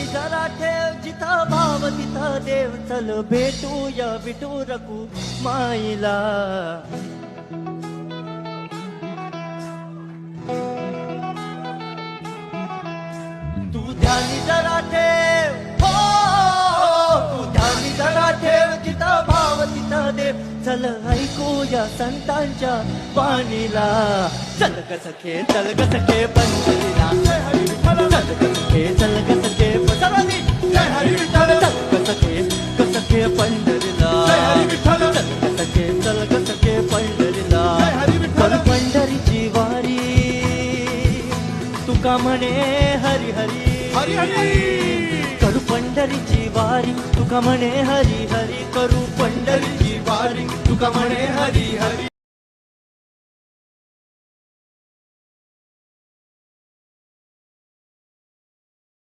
ध्यानी जरा ठेव जिथं भाव तिथं देव चल भेटूया विठू रकू माईला तू ध्यानी जरा ठेव हो तू ध्यानी जरा ठेव जिथं भाव तिथं देव चल ऐकूया संतांच्या वाणीला चल ग सखे पंढरीला चल ग सखे चल ग सखे चल ग सखे पंढरीला चल ग सखे पंढरीला कर पंढरीची वारी तुका म्हणे हरी हरी हरी हरी करू पंढरीची वारी तुका म्हणे हरी हरी करू पंढरीची वारी तुका म्हणे हरी हरी